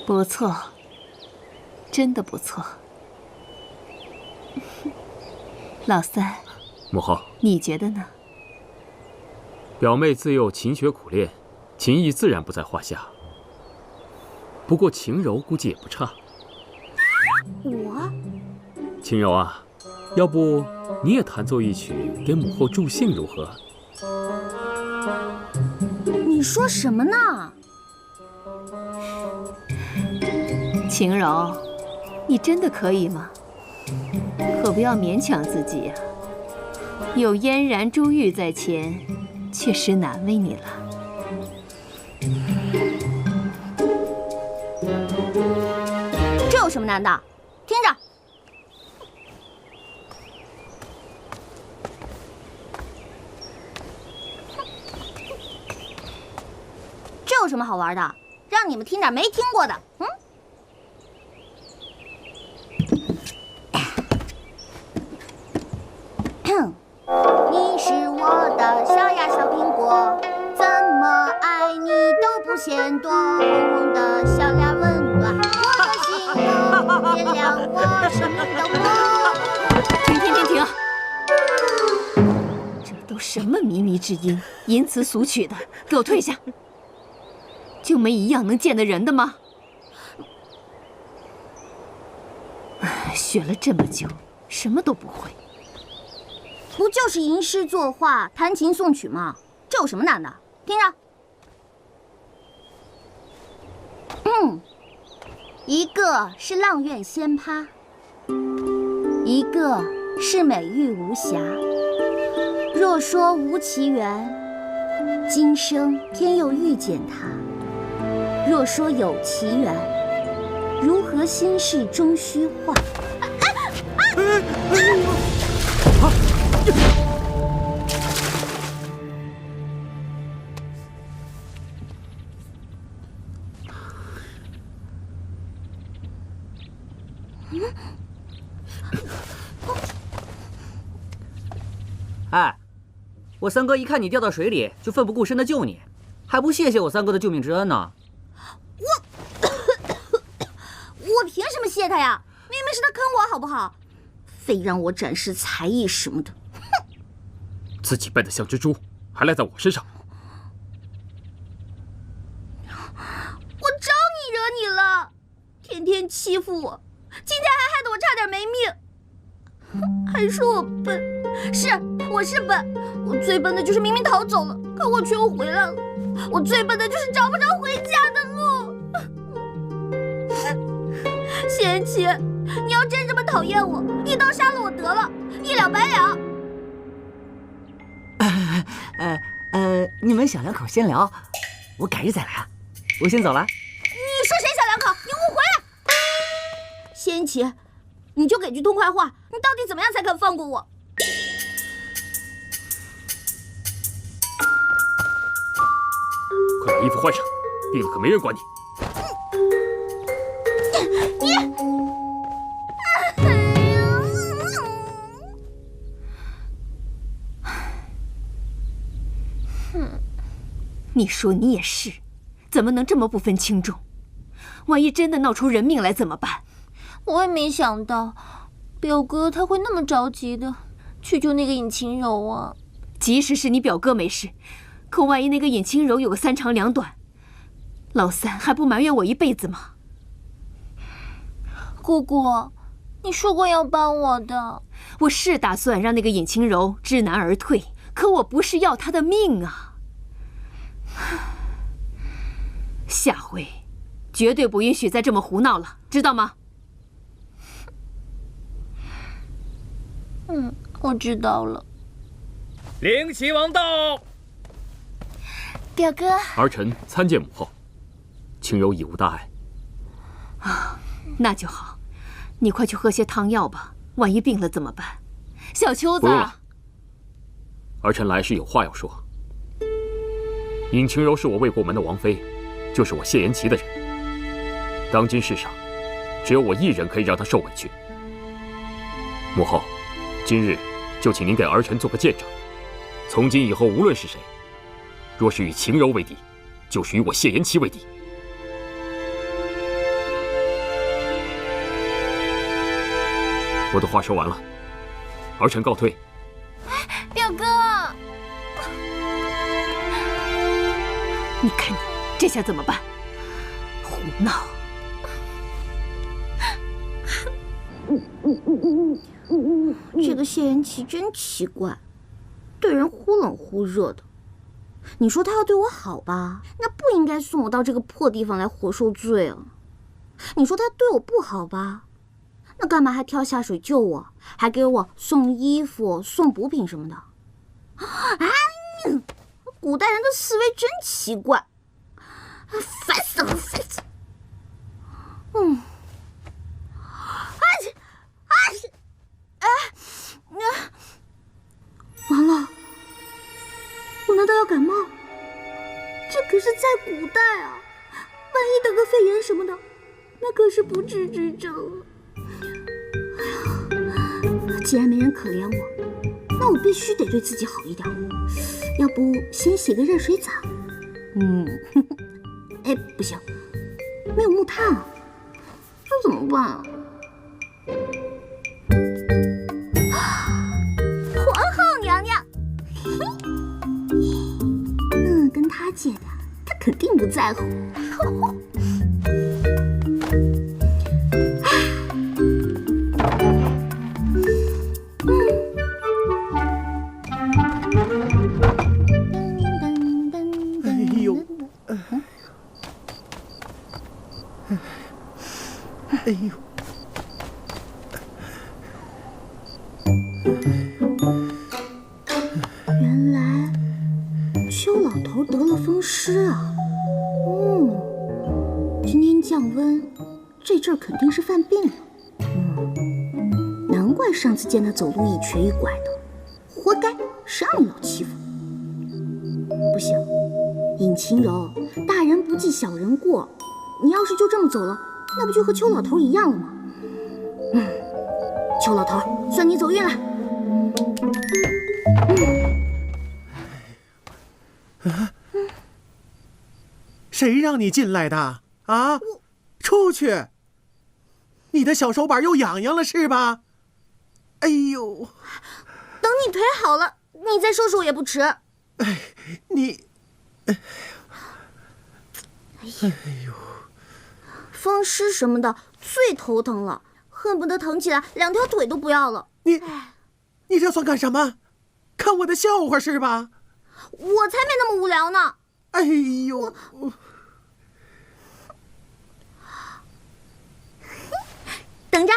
不错，真的不错。老三，母后，你觉得呢？表妹自幼勤学苦练，琴艺自然不在话下。不过晴柔估计也不差。我？晴柔啊，要不你也弹奏一曲给母后助兴如何？你说什么呢？晴柔，你真的可以吗？可不要勉强自己呀。有嫣然、珠玉在前，确实难为你了。这有什么难的？听着。这有什么好玩的？让你们听点没听过的。你是我的小呀小苹果，怎么爱你都不嫌多，红红的小脸温暖我的心哦，点亮我生命的火。停！这都什么靡靡之音，淫词俗曲的，给我退下！就没一样能见得人的吗？学了这么久，什么都不会。不就是吟诗作画、弹琴诵曲吗？这有什么难的？听着，一个是阆苑仙葩，一个是美玉无瑕。若说无其缘，今生偏又遇见他；若说有其缘，如何心事终虚化？哎，我三哥一看你掉到水里，就奋不顾身的救你，还不谢谢我三哥的救命之恩呢？我凭什么谢他呀？明明是他坑我，好不好？非让我展示才艺什么的，哼！自己笨得像只猪，还赖在我身上。我招你惹你了？天天欺负我，今天还害得我差点没命。还说我笨，我是笨，我最笨的就是明明逃走了，可我却又回来了。我最笨的就是找不着回家的路。贤妻，你要真这么讨厌我，一刀杀了我得了，一了百了。你们小两口先聊，我改日再来啊。我先走了。你说谁小两口？你误会了。贤妻，你就给句痛快话，你到底怎么样才肯放过我？快把衣服换上，病了可没人管你。你说你也是，怎么能这么不分轻重？万一真的闹出人命来怎么办？我也没想到，表哥他会那么着急的去救那个尹晴柔啊。即使是你表哥没事，可万一那个尹晴柔有个三长两短，老三还不埋怨我一辈子吗？姑姑，你说过要帮我的。我是打算让那个尹晴柔知难而退，可我不是要她的命啊。下回绝对不允许再这么胡闹了，知道吗？我知道了。灵齐王到。表哥，儿臣参见母后。晴柔已无大碍。啊，那就好。你快去喝些汤药吧，万一病了怎么办？小秋子，不用了。儿臣来是有话要说。尹晴柔是我未过门的王妃，就是我谢延琪的人。当今世上，只有我一人可以让她受委屈。母后，今日就请您给儿臣做个见证。从今以后，无论是谁，若是与晴柔为敌，就是与我谢延琪为敌。我的话说完了，儿臣告退。表哥，你看你这下怎么办？胡闹！这个谢言齐真奇怪，对人忽冷忽热的。你说他要对我好吧，那不应该送我到这个破地方来活受罪啊。你说他对我不好吧，那干嘛还跳下水救我，还给我送衣服、送补品什么的？古代人的思维真奇怪，烦死了，烦死了。完了，我难道要感冒？这可是在古代啊，万一得个肺炎什么的，那可是不治之症了。既然没人可怜我，那我必须得对自己好一点。要不先洗个热水澡？哎，不行，没有木炭啊，这怎么办啊？皇后娘娘，跟她借的，她肯定不在乎。哎呦！原来邱老头得了风湿啊！今天降温，这阵儿肯定是犯病了。难怪上次见他走路一瘸一拐的，活该，谁让你老欺负？不行，尹晴柔，大人不计小人过，你要是就这么走了，那不就和邱老头一样了吗？邱老头，算你走运了。谁让你进来的啊？出去！你的小手板又痒痒了是吧？哎呦！等你腿好了，你再说说也不迟。哎，你……哎呦！风湿什么的最头疼了，恨不得疼起来两条腿都不要了。你这算干什么？看我的笑话是吧？我才没那么无聊呢。哎呦！等着。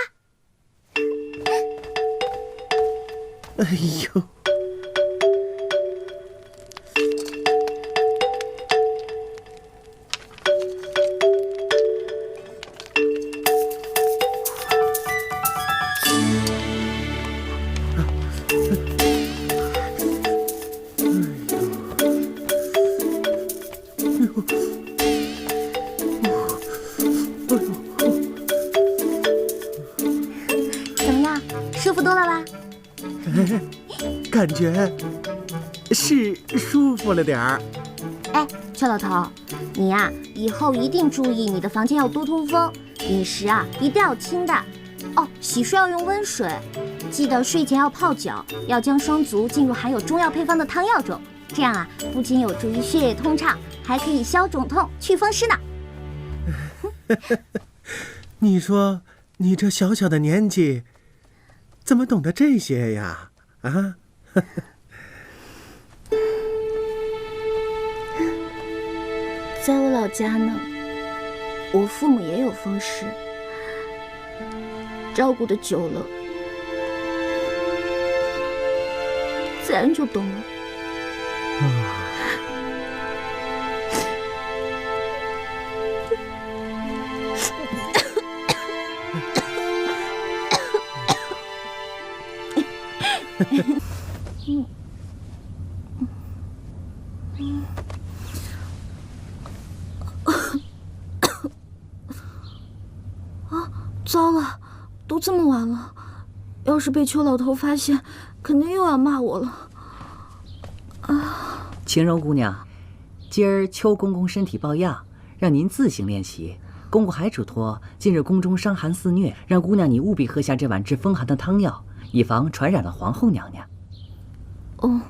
哎呦！怎么样，舒服多了吧？感觉是舒服了点儿。哎，邱老头，你呀，以后一定注意你的房间要多通风，饮食啊一定要清淡。哦，洗漱要用温水，记得睡前要泡脚，要将双足浸入含有中药配方的汤药中，这样啊不仅有助于血液通畅，还可以消肿痛、祛风湿呢。你说你这小小的年纪，怎么懂得这些呀？啊？在我老家呢，我父母也有风湿，照顾的久了，自然就懂了。糟了，都这么晚了，要是被邱老头发现，肯定又要骂我了。晴柔姑娘，今儿邱公公身体抱恙，让您自行练习，公公还嘱托，近日宫中伤寒肆虐，让姑娘你务必喝下这碗治风寒的汤药，以防传染了皇后娘娘。哦，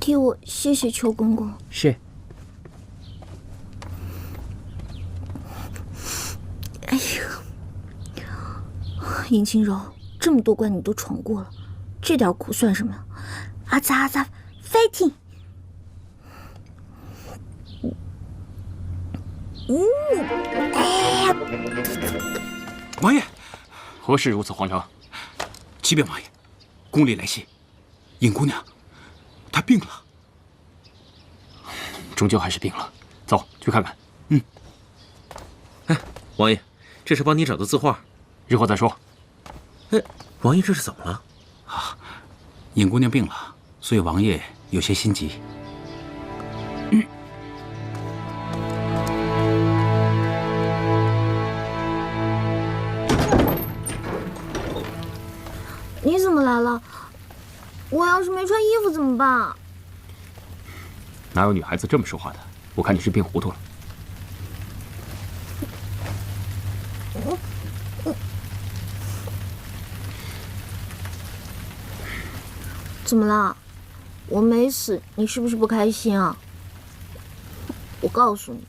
替我谢谢邱公公。是。哎呀，尹清柔，这么多关你都闯过了，这点苦算什么？阿扎阿扎 ，fighting！哎呀！王爷，何事如此慌张？启禀王爷，宫里来信，尹姑娘，她病了。终究还是病了，走去看看。哎，王爷，这是帮你找的字画，日后再说。哎，王爷这是怎么了？啊，尹姑娘病了，所以王爷有些心急。你怎么来了？我要是没穿衣服怎么办？哪有女孩子这么说话的？我看你是病糊涂了。怎么了？我没死，你是不是不开心啊？我告诉你，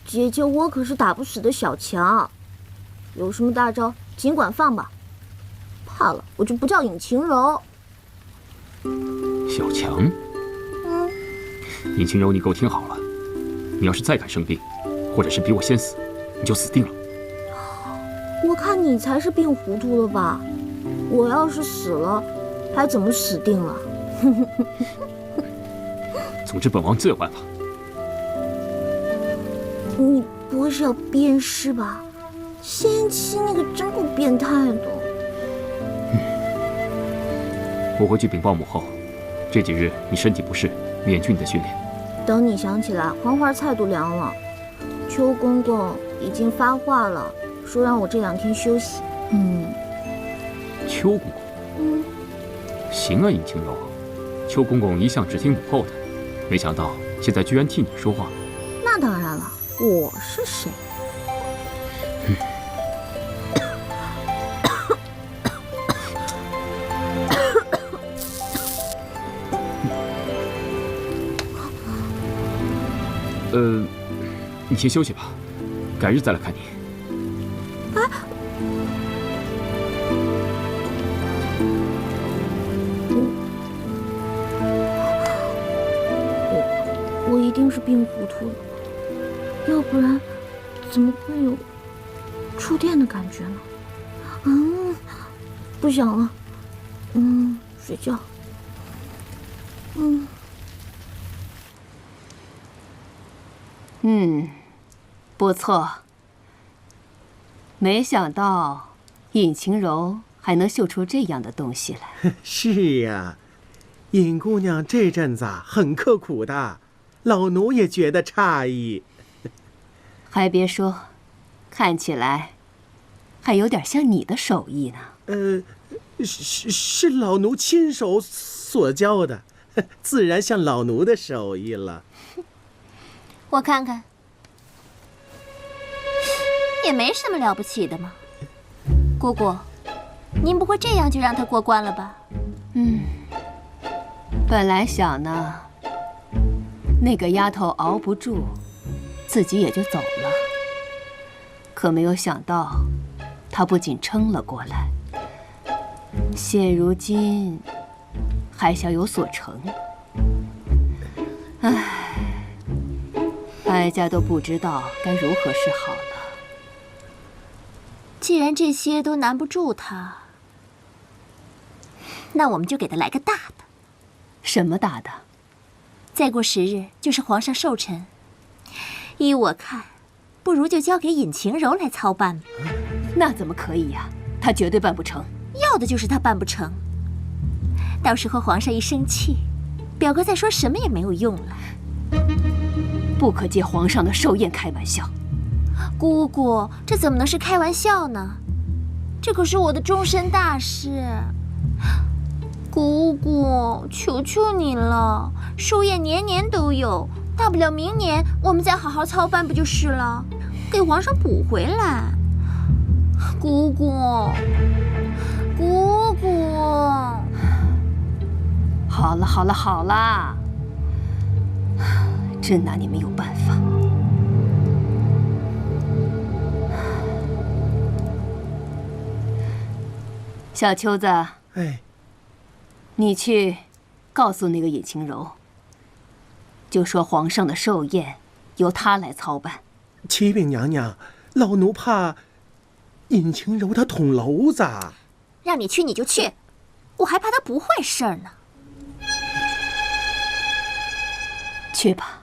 姐姐我可是打不死的小强，有什么大招尽管放吧。怕了，我就不叫尹晴柔。小强，尹晴柔，你给我听好了，你要是再敢生病，或者是比我先死，你就死定了。我看你才是病糊涂了吧？我要是死了，还怎么死定了？总之，本王自有办法。你不会是要鞭尸吧？先期那个真够变态的。我回去禀报母后，这几日你身体不适，免去你的训练。等你想起来，黄花菜都凉了。邱公公已经发话了，说让我这2天休息。邱公公，行啊，尹晴柔，邱公公一向只听母后的，没想到现在居然替你说话。那当然了，我是谁？你先休息吧，改日再来看你。我一定是病糊涂了，要不然怎么会有触电的感觉呢？不想了，睡觉。不错。没想到尹晴柔还能绣出这样的东西来。是呀，尹姑娘这阵子很刻苦的，老奴也觉得诧异。还别说，看起来还有点像你的手艺呢。是老奴亲手所教的，自然像老奴的手艺了。我看看，也没什么了不起的嘛。姑姑，您不会这样就让他过关了吧？本来想呢，那个丫头熬不住，自己也就走了。可没有想到，她不仅撑了过来，现如今还想有所成。哀家都不知道该如何是好了。既然这些都难不住他，那我们就给他来个大的。什么大的？再过10日就是皇上寿辰，依我看，不如就交给尹晴柔来操办吧。那怎么可以呀？她绝对办不成。要的就是她办不成。到时候皇上一生气，表哥再说什么也没有用了。不可借皇上的寿宴开玩笑。姑姑，这怎么能是开玩笑呢？这可是我的终身大事。姑姑，求求你了，寿宴年年都有，大不了明年我们再好好操办不就是了？给皇上补回来。姑姑，姑姑，好了好了好了，真拿你没有办法。小秋子，哎，你去告诉那个尹晴柔，就说皇上的寿宴由她来操办。启禀娘娘，老奴怕尹晴柔她捅娄子。让你去你就去，我还怕她不会事儿呢。去吧，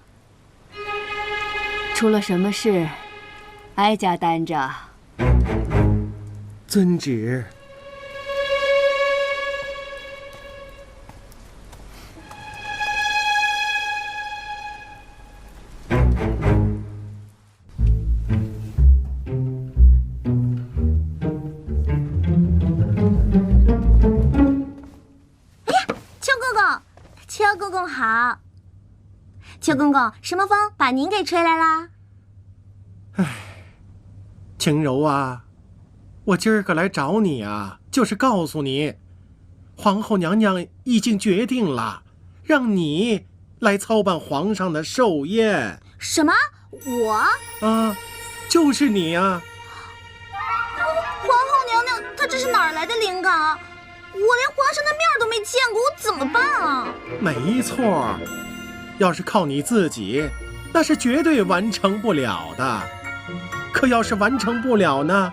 出了什么事，哀家担着。遵旨。邱公公好，邱公公，什么风把您给吹来啦？晴柔啊，我今儿个来找你啊，就是告诉你，皇后娘娘已经决定了，让你来操办皇上的寿宴。什么？我？啊，就是你啊！皇后娘娘，她这是哪儿来的灵感啊？我连皇上的面都没见过，我怎么办啊？没错，要是靠你自己，那是绝对完成不了的。可要是完成不了呢，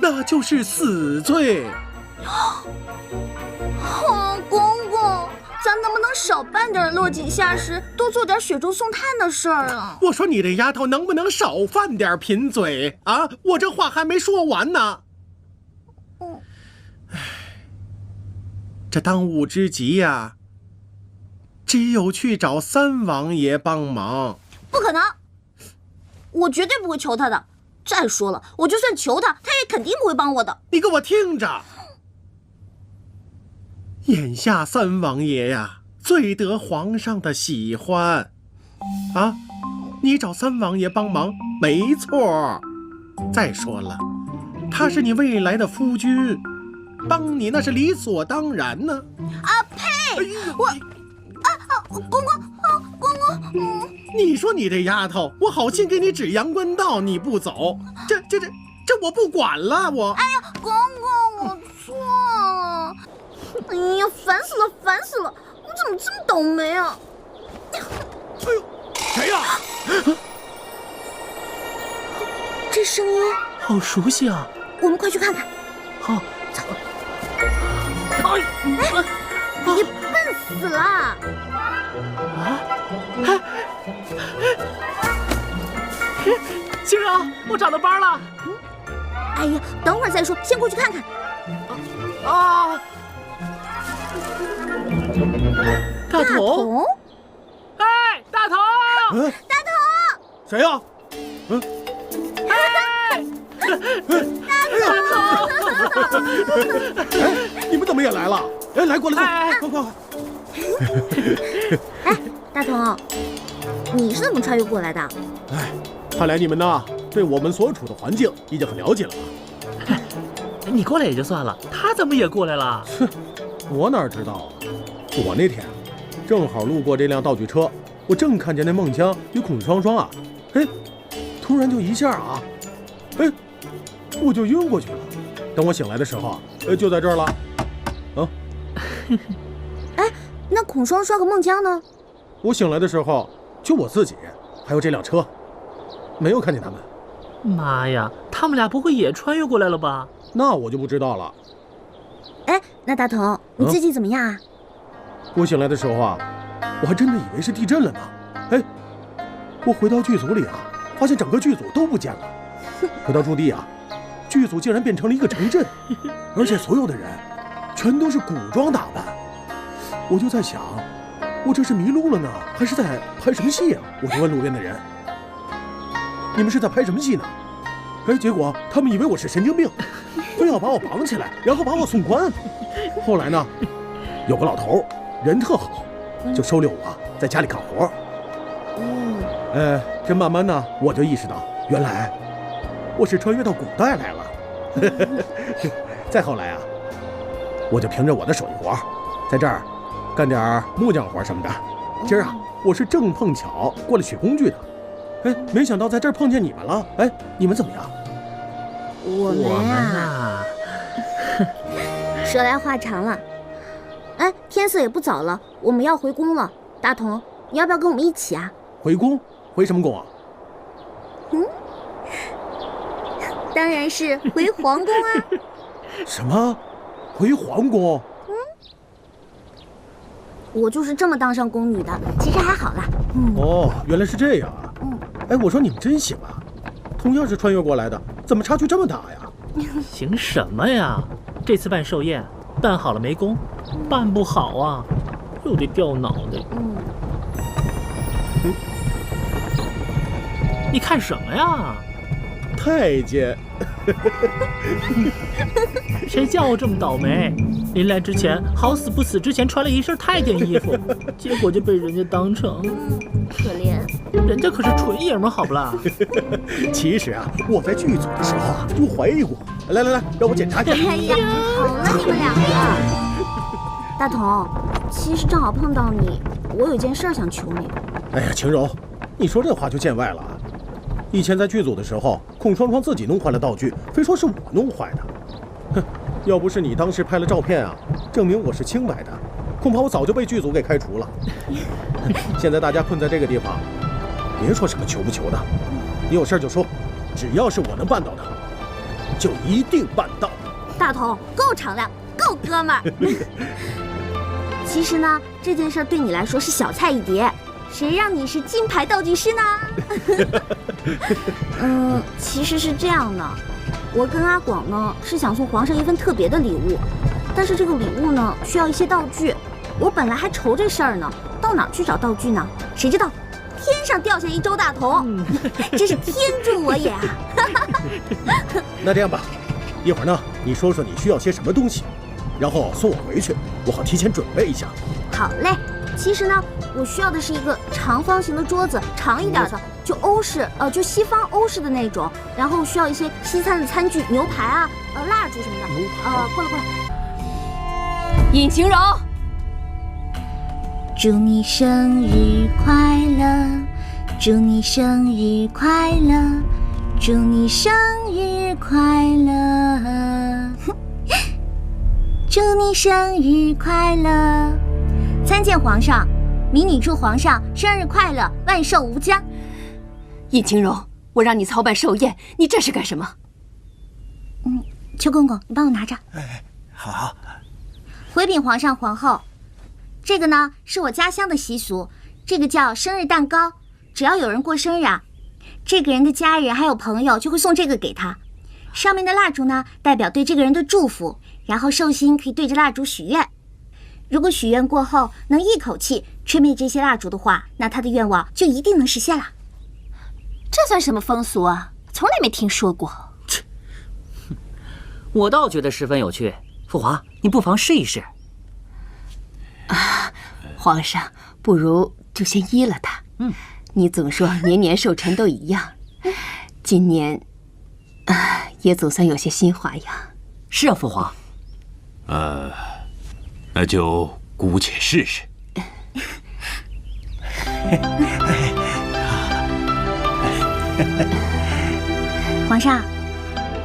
那就是死罪。公公，咱能不能少办点落井下石，多做点雪中送炭的事儿啊？我说你这丫头能不能少犯点贫嘴啊？我这话还没说完呢。这当务之急呀，只有去找三王爷帮忙。不可能，我绝对不会求他的。再说了，我就算求他，他也肯定不会帮我的。你给我听着，眼下三王爷呀，最得皇上的喜欢，啊，你找三王爷帮忙没错。再说了，他是你未来的夫君，帮你那是理所当然呢。啊呸！公公，公公，你说你这丫头，我好心给你指阳关道，你不走，这我不管了，我。哎呀，公公，我错了。哎呀，烦死了，烦死了！我怎么这么倒霉啊？哎呦，谁呀？这声音好熟悉啊！我们快去看看。好，走。哎，你笨死了！啊！晴柔，我找到班了。哎呀，等会儿再说，先过去看看。啊！大同！哎，大同！大同！谁呀？哎！大同！哎，你们怎么也来了？哎，来，过来，快！哎，大同，你是怎么穿越过来的？哎，看来你们呢，对我们所处的环境已经很了解了吧？你过来也就算了，他怎么也过来了？哼，我哪知道啊！我那天正好路过这辆道具车，我正看见那孟姜与孔双双啊，哎，突然就一下啊，哎，我就晕过去了。等我醒来的时候啊，就在这儿了。啊，哎，那孔双双和孟姜呢？我醒来的时候，就我自己，还有这辆车，没有看见他们。妈呀，他们俩不会也穿越过来了吧？那我就不知道了。哎，那大同，你最近怎么样啊？我醒来的时候啊，我还真的以为是地震了呢。哎，我回到剧组里啊，发现整个剧组都不见了。回到驻地啊，剧组竟然变成了一个城镇，而且所有的人全都是古装打扮。我就在想，我这是迷路了呢，还是在拍什么戏啊？我就问路边的人，你们是在拍什么戏呢？哎，结果他们以为我是神经病，非要把我绑起来，然后把我送关。后来呢，有个老头人特好，就收留我在家里干活。这慢慢呢，我就意识到，原来我是穿越到古代来了。再后来啊，我就凭着我的手艺活，在这儿干点木匠活什么的。今儿啊，我是正碰巧过来取工具的。哎，没想到在这儿碰见你们了。哎，你们怎么样？我们啊，说来话长了。哎，天色也不早了，我们要回宫了。大同，你要不要跟我们一起啊？回宫？回什么宫啊？当然是回皇宫啊！什么？回皇宫？我就是这么当上宫女的，其实还好啦。哦，原来是这样啊。哎，我说你们真行啊，同样是穿越过来的，怎么差距这么大呀？行什么呀？这次办寿宴，办好了没功，办不好啊，又得掉脑袋。你看什么呀？太监。谁叫我这么倒霉？临来之前，好死不死之前穿了一身太监衣服，结果就被人家当成……可怜，人家可是纯爷们，好不啦？其实啊，我在剧组的时候啊，就怀疑过。来，让我检查一下。哎呀，好了你们两个。大同，其实正好碰到你，我有件事想求你。哎呀，晴柔，你说这话就见外了。以前在剧组的时候，孔双双自己弄坏了道具，非说是我弄坏的。哼，要不是你当时拍了照片啊，证明我是清白的，恐怕我早就被剧组给开除了。现在大家困在这个地方，别说什么求不求的，你有事就说，只要是我能办到的，就一定办到。大同，够敞亮，够哥们儿。其实呢，这件事对你来说是小菜一碟。谁让你是金牌道具师呢？其实是这样的，我跟阿广呢是想送皇上一份特别的礼物，但是这个礼物呢需要一些道具，我本来还愁这事儿呢，到哪儿去找道具呢？谁知道天上掉下一周大同，真是天助我也啊！那这样吧，一会儿呢你说说你需要些什么东西，然后送我回去，我好提前准备一下。好嘞。其实呢，我需要的是一个长方形的桌子，长一点的，就欧式，就西方欧式的那种。然后需要一些西餐的餐具，牛排啊，蜡烛什么的。过来。尹晴柔，祝你生日快乐，祝你生日快乐，祝你生日快乐，祝你生日快乐。参见皇上，民女祝皇上生日快乐，万寿无疆。尹晴柔，我让你操办寿宴，你这是干什么？邱公公，你帮我拿着。哎，好。回禀皇上皇后，这个呢是我家乡的习俗，这个叫生日蛋糕。只要有人过生日啊，这个人的家人还有朋友就会送这个给他。上面的蜡烛呢，代表对这个人的祝福，然后寿星可以对着蜡烛许愿。如果许愿过后能一口气吹灭这些蜡烛的话，那他的愿望就一定能实现了。这算什么风俗啊？从来没听说过。我倒觉得十分有趣。父皇，你不妨试一试。皇上，不如就先依了他。你总说年年寿辰都一样，今年也总算有些新花样。是啊，父皇。那就姑且试试。皇上，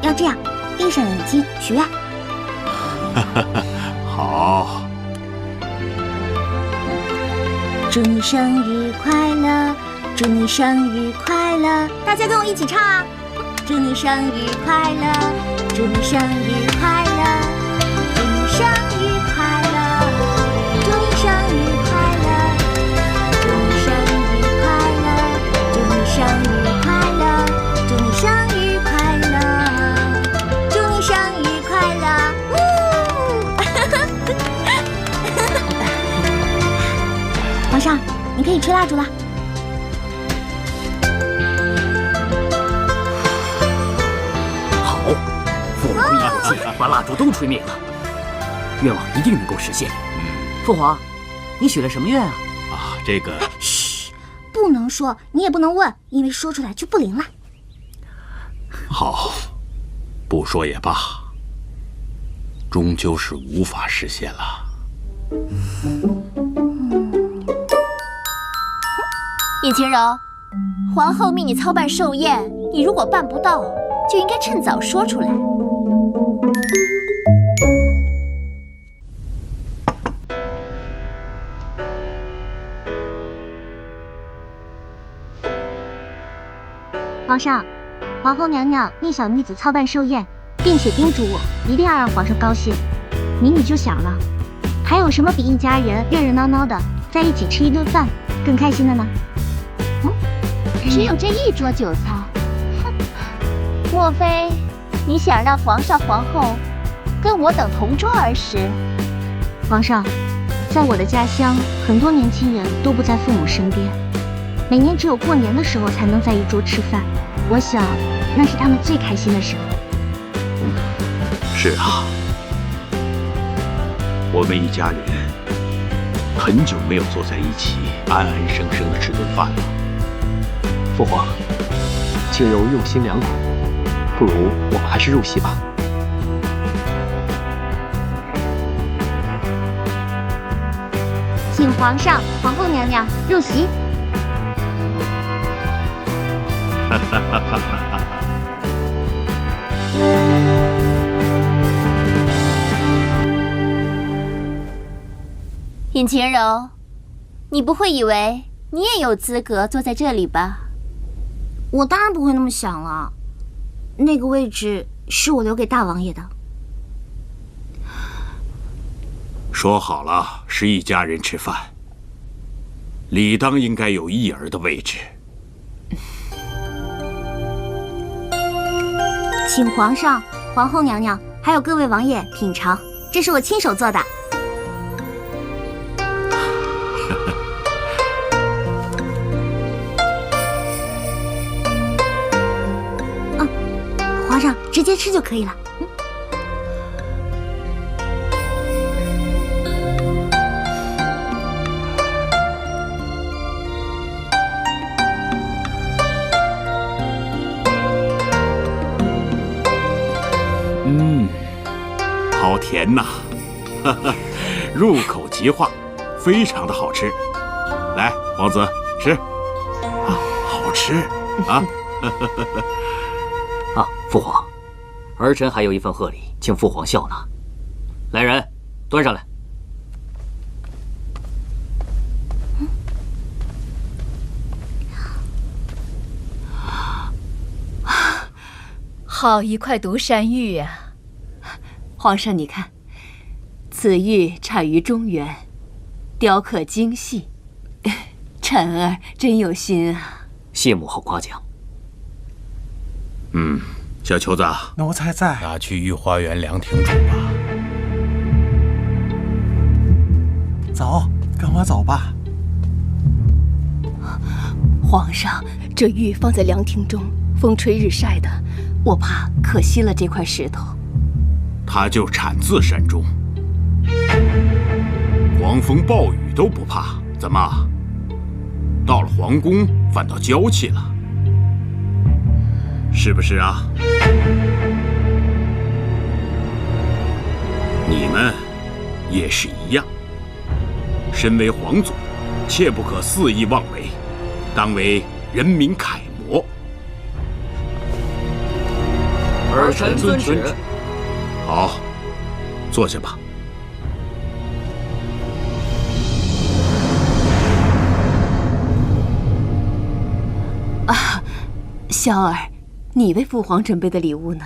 要这样，闭上眼睛许愿。好。祝你生日快乐，祝你生日快乐！大家跟我一起唱啊！祝你生日快乐，祝你生日快乐，祝你生日快乐，祝你生日快乐，祝你生日快乐，祝你生日快乐，祝你生日快乐，祝你生日快乐！皇上，你可以吹蜡烛了。好，父皇一口气把蜡烛都吹灭了，愿望一定能够实现。父皇，你许了什么愿啊？这个……嘘，不能说，你也不能问，因为说出来就不灵了。好，不说也罢，终究是无法实现了。尹晴柔，皇后命你操办寿宴，你如果办不到，就应该趁早说出来。皇上，皇后娘娘命小女子操办寿宴，并且叮嘱我一定要让皇上高兴。谜语就想了，还有什么比一家人热热闹闹的在一起吃一顿饭更开心的呢？只有这一桌酒菜，哼！莫非你想让皇上、皇后跟我等同桌而食？皇上，在我的家乡，很多年轻人都不在父母身边，每年只有过年的时候才能在一桌吃饭。我想，那是他们最开心的时候。是啊，我们一家人很久没有坐在一起，安安生生的吃顿饭了。父皇，静柔用心良苦，不如我们还是入席吧。请皇上、皇后娘娘入席。尹晴柔，你不会以为你也有资格坐在这里吧？我当然不会那么想了，那个位置是我留给大王爷的。说好了是一家人吃饭，理当应该有一儿的位置。请皇上、皇后娘娘还有各位王爷品尝，这是我亲手做的。皇上直接吃就可以了。好甜呐，入口即化，非常的好吃。来，皇子吃，啊，好吃啊！啊，父皇，儿臣还有一份贺礼，请父皇笑纳。来人，端上来。好一块独山玉呀！皇上，你看，此玉产于中原，雕刻精细，臣儿真有心啊！谢母后夸奖。小球子，奴才在。拿去御花园凉亭煮吧。走，跟我走吧。皇上，这玉放在凉亭中，风吹日晒的，我怕可惜了这块石头。它就产自山中，狂风暴雨都不怕，怎么到了皇宫反倒娇气了？是不是啊？你们也是一样，身为皇族，切不可肆意妄为，当为人民楷模。儿臣遵旨。好，坐下吧。啊，萧儿，你为父皇准备的礼物呢？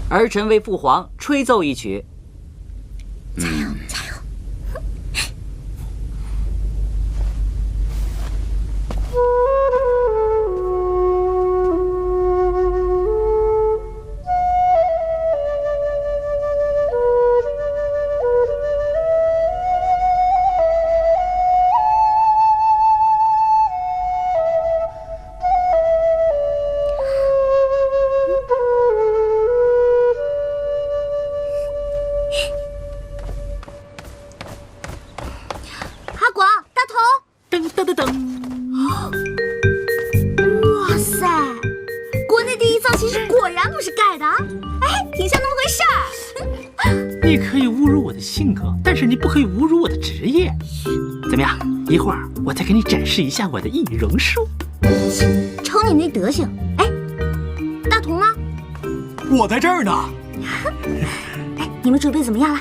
儿臣为父皇吹奏一曲。加油，加油！你可以侮辱我的性格，但是你不可以侮辱我的职业。怎么样？一会儿我再给你展示一下我的易容术。瞅你那德行！哎，大同呢？我在这儿呢。哎，你们准备怎么样了？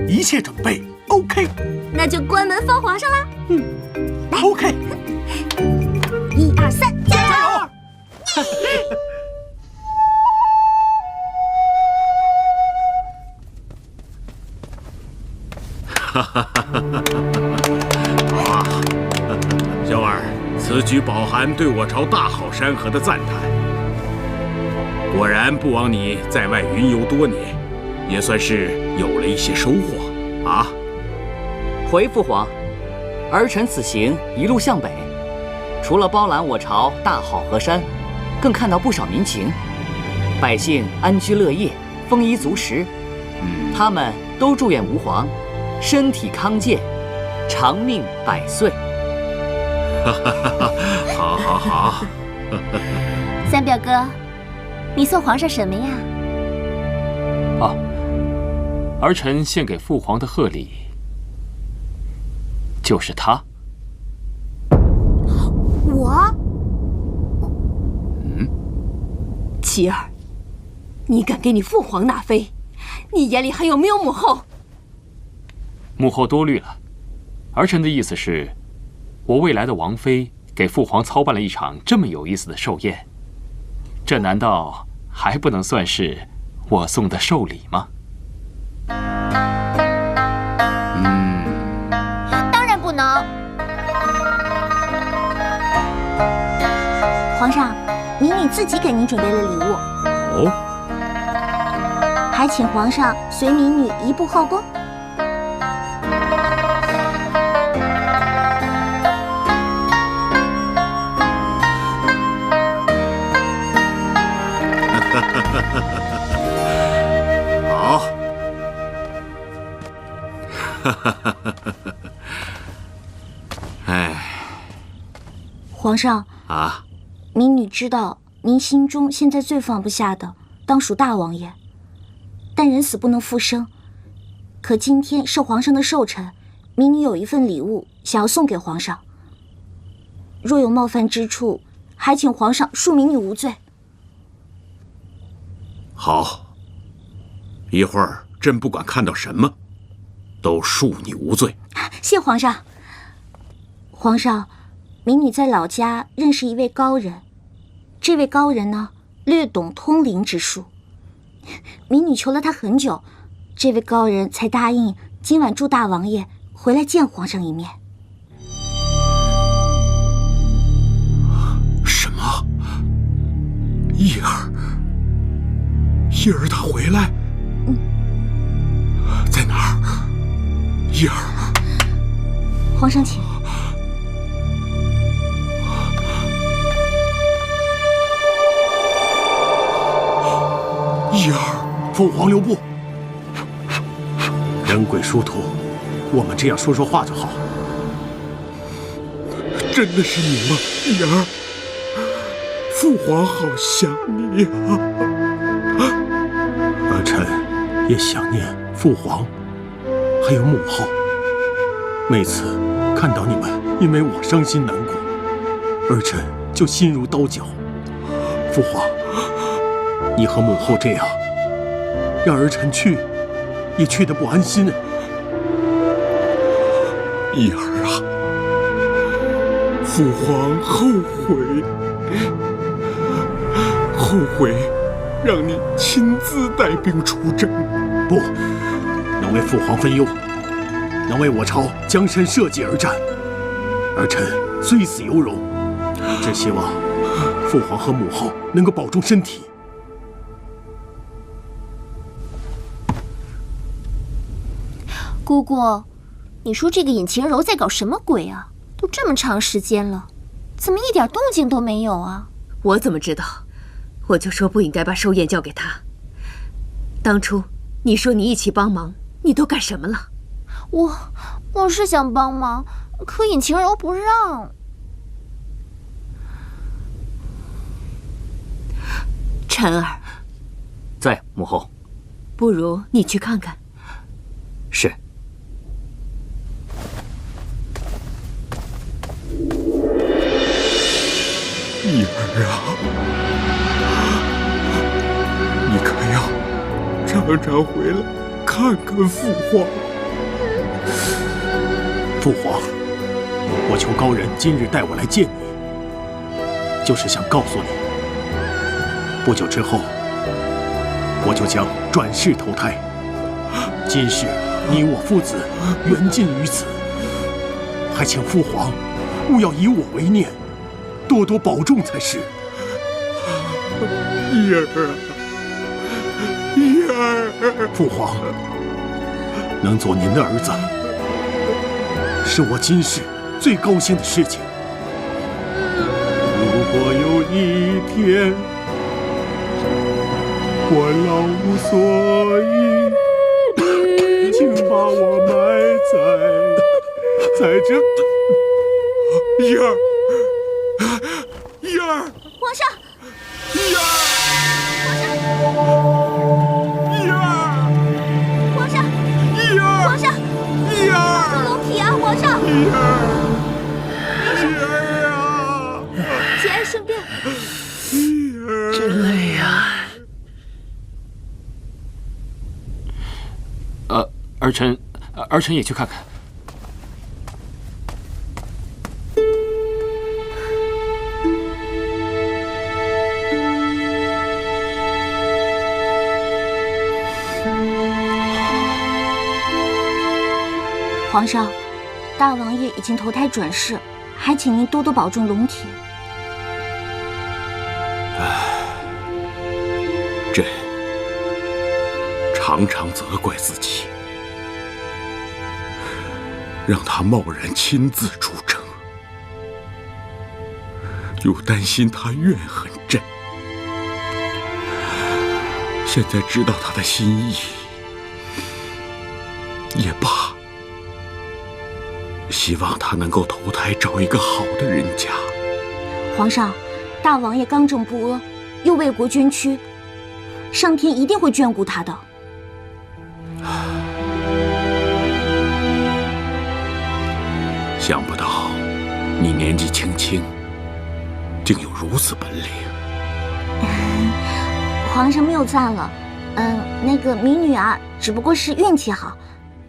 一切准备 OK。那就关门放皇上啦。来 OK。1、2、3，加油！哈哈哈哈好啊，小儿，此举饱含对我朝大好山河的赞叹。果然，不枉你在外云游多年，也算是有了一些收获啊。回父皇，儿臣此行一路向北，除了包揽我朝大好河山，更看到不少民情，百姓安居乐业，丰衣足食。他们都祝愿吾皇身体康健，长命百岁。好好好。三表哥，你送皇上什么呀？哦，儿臣献给父皇的贺礼就是它。我？琪儿，你敢给你父皇纳妃？你眼里还有没有母后？母后多虑了，儿臣的意思是，我未来的王妃给父皇操办了一场这么有意思的寿宴，这难道还不能算是我送的寿礼吗？当然不能。皇上，民女自己给您准备了礼物。哦。还请皇上随民女移步后宫。好。哎，皇上啊，民女知道您心中现在最放不下的，当属大王爷。但人死不能复生，可今天是皇上的寿辰，民女有一份礼物想要送给皇上。若有冒犯之处，还请皇上恕民女无罪。好，一会儿朕不管看到什么，都恕你无罪。谢皇上。皇上，民女在老家认识一位高人，这位高人呢，略懂通灵之术。民女求了他很久，这位高人才答应今晚助大王爷回来见皇上一面。什么？叶儿他回来？在哪儿？叶儿，皇上请。叶儿，父皇留步。人鬼殊途，我们这样说说话就好。真的是你吗，叶儿？父皇好想你啊！儿臣也想念父皇，还有母后。每次看到你们因为我伤心难过，儿臣就心如刀绞。父皇，你和母后这样，让儿臣去，也去得不安心。叶儿啊，父皇后悔让你亲自带兵出征。不能为父皇分忧，能为我朝江山社稷而战，儿臣虽死犹荣。只希望父皇和母后能够保重身体。姑姑，你说这个尹晴柔在搞什么鬼啊？都这么长时间了，怎么一点动静都没有啊？我怎么知道？我就说不应该把寿宴交给他。当初你说你一起帮忙，你都干什么了？我是想帮忙，可尹晴柔不让。晨儿，在母后。不如你去看看，是。一儿啊，你可要常常回来看看父皇。父皇，我求高人今日带我来见你，就是想告诉你，不久之后我就将转世投胎。今世你我父子缘尽于此，还请父皇勿要以我为念，多多保重才是。一儿啊，一儿，父皇，能做您的儿子，是我今世最高兴的事情。如果有一天我老无所依，请把我埋在这。一儿，一儿，皇上，一儿，一儿，皇上，一儿，皇上，一儿，做龙体啊，皇上！一儿，一儿啊！节哀生变。一儿，真累呀。儿臣也去看看。皇上，大王爷已经投胎转世，还请您多多保重龙体。朕常常责怪自己，让他贸然亲自出征，又担心他怨恨朕。现在知道他的心意，也罢。希望他能够投胎找一个好的人家。皇上，大王爷刚正不阿，又为国捐躯，上天一定会眷顾他的。想不到你年纪轻轻，竟有如此本领。皇上谬赞了，那个民女啊，只不过是运气好，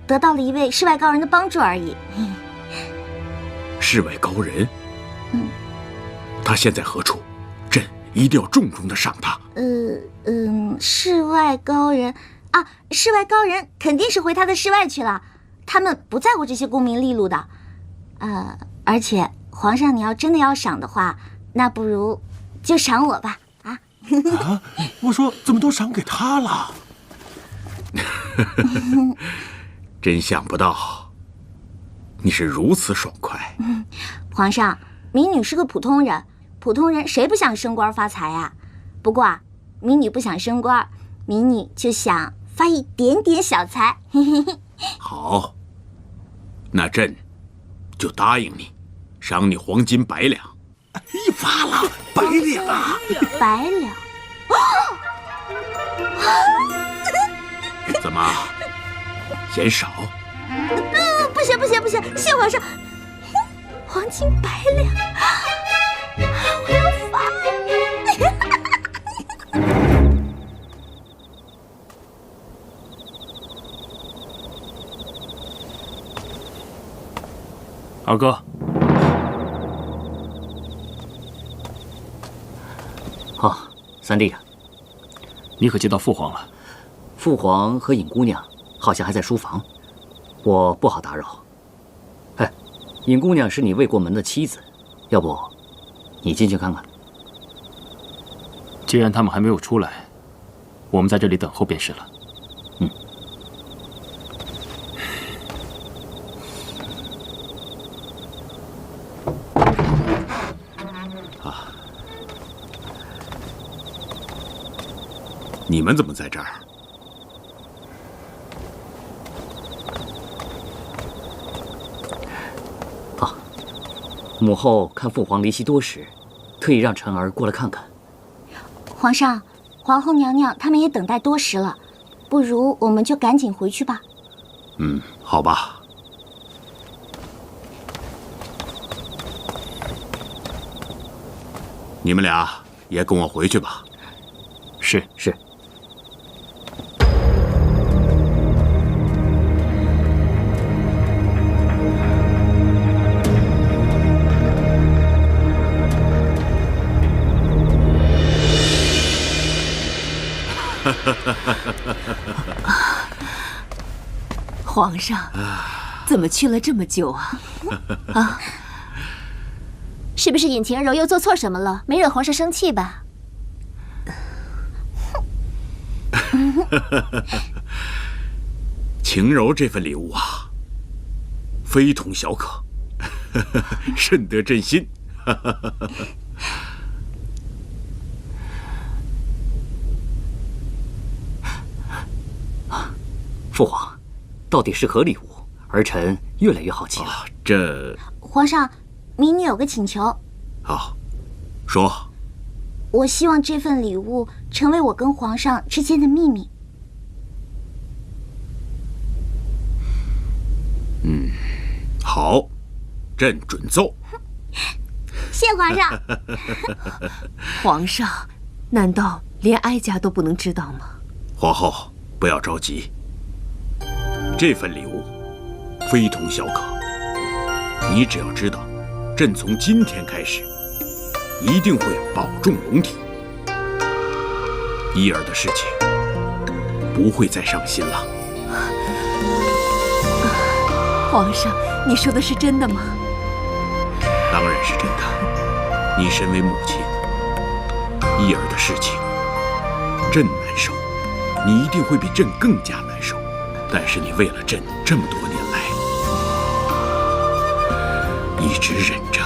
得到了一位世外高人的帮助而已。世外高人？他现在何处？朕一定要重重的赏他。世外高人啊，世外高人肯定是回他的世外去了，他们不在乎这些功名利禄的。而且皇上你要真的要赏的话，那不如就赏我吧。啊，我说怎么都赏给他了？真想不到你是如此爽快。皇上，民女是个普通人，普通人谁不想升官发财啊？不过啊，民女不想升官，民女就想发一点点小财。好，那朕就答应你，赏你黄金100两。一发了100两啊！100两？怎么，嫌少？不行不行不行，谢皇上！黄金100两，我要发！二哥，三弟啊，你可接到父皇了？父皇和尹姑娘好像还在书房，我不好打扰。哎，尹姑娘是你未过门的妻子，要不你进去看看？既然他们还没有出来，我们在这里等候便是了。你们怎么在这儿？母后看父皇离席多时，特意让臣儿过来看看。皇上，皇后娘娘他们也等待多时了，不如我们就赶紧回去吧。好吧。你们俩也跟我回去吧。是。皇上，怎么去了这么久啊？啊，是不是尹晴柔又做错什么了？没惹皇上生气吧？晴柔这份礼物啊，非同小可，甚得朕心。父皇，到底是何礼物？儿臣越来越好奇了。这皇上，民女有个请求。好，说。我希望这份礼物成为我跟皇上之间的秘密。好，朕准奏。谢皇上。皇上，难道连哀家都不能知道吗？皇后，不要着急。这份礼物非同小可，你只要知道，朕从今天开始一定会保重龙体，伊儿的事情不会再伤心了。皇上，你说的是真的吗？当然是真的。你身为母亲，伊儿的事情，朕难受，你一定会比朕更加难受。但是你为了朕这么多年来一直忍着，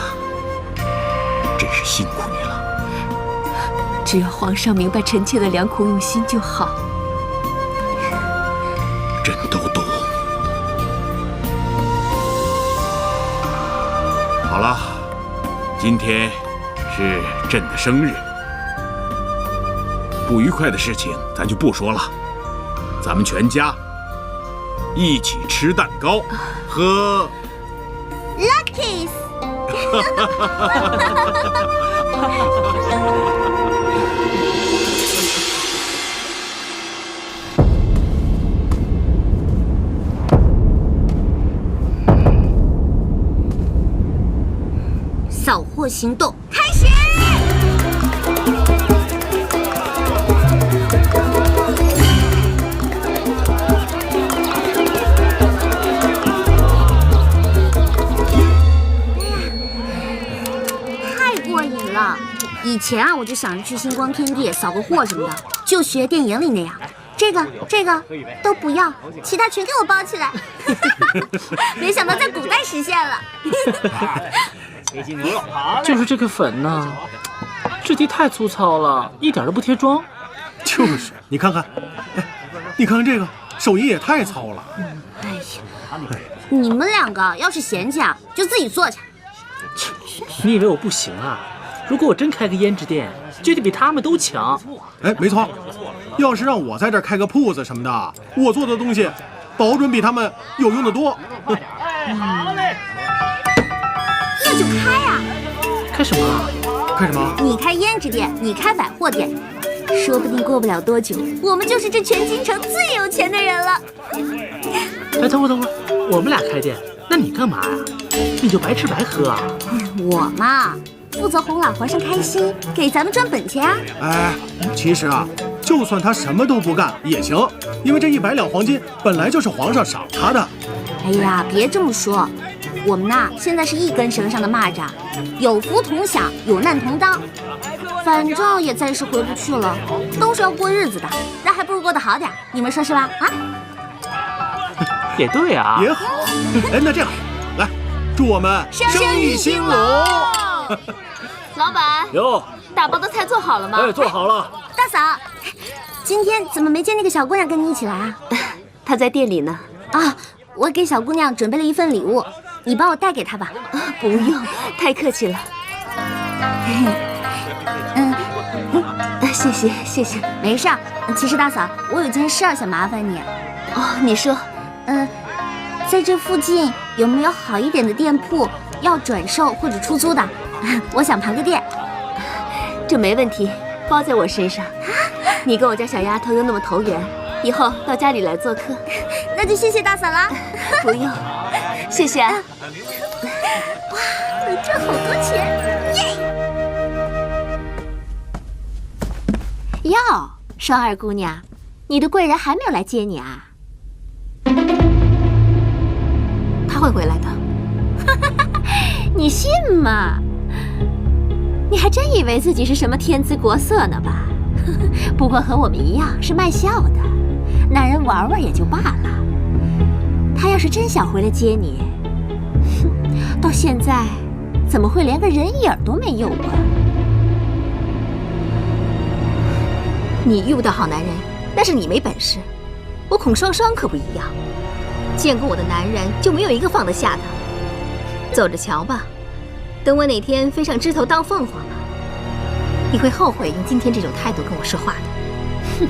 真是辛苦你了。只要皇上明白臣妾的良苦用心就好。朕都懂。好了，今天是朕的生日，不愉快的事情咱就不说了，咱们全家一起吃蛋糕，喝 Lucky's。扫货行动开始！太过瘾了！以前啊，我就想着去星光天地扫个货什么的，就学电影里那样，这个都不要，其他全给我包起来。没想到在古代实现了。就是这个粉呢，质地太粗糙了，一点都不贴妆。就是，你看看，哎，你看看这个，手艺也太糙了。哎呀，你们两个要是嫌弃啊，就自己做去。你以为我不行啊？如果我真开个胭脂店，就得比他们都强。哎，没错，要是让我在这儿开个铺子什么的，我做的东西保准比他们有用的多。好嘞。那就开呀！开什么啊？开什么？你开胭脂店，你开百货店，说不定过不了多久，我们就是这全京城最有钱的人了。哎，等会儿，我们俩开店，那你干嘛呀？你就白吃白喝啊？我嘛，负责哄老皇上开心，给咱们赚本钱啊。哎，其实啊，就算他什么都不干也行，因为这100两黄金本来就是皇上赏他的。哎呀，别这么说。我们呐，现在是一根绳上的蚂蚱，有福同享，有难同当。反正也暂时回不去了，都是要过日子的，那还不如过得好点。你们说是吧？啊？也对啊，也好。哎，那这样，来，祝我们生意兴隆。老板，哟，打包的菜做好了吗？哎，做好了。大嫂，今天怎么没见那个小姑娘跟你一起来啊？她在店里呢。啊，我给小姑娘准备了一份礼物。你帮我带给他吧。不用，太客气了。谢谢。没事儿。其实大嫂，我有件事儿想麻烦你。哦，你说。在这附近有没有好一点的店铺要转售或者出租的？我想盘个店。这没问题，包在我身上。你跟我家小丫头又那么投缘，以后到家里来做客。那就谢谢大嫂啦。不用，谢谢啊。哇，能赚好多钱！耶！哟，双儿姑娘，你的贵人还没有来接你啊？他会回来的。你信吗？你还真以为自己是什么天姿国色呢吧？不过和我们一样是卖笑的，男人玩玩也就罢了。他要是真想回来接你，到现在怎么会连个人影都没有啊？你遇不到好男人，那是你没本事。我孔双双可不一样，见过我的男人就没有一个放得下的。走着瞧吧，等我哪天飞上枝头当凤凰了，你会后悔用今天这种态度跟我说话的。哼！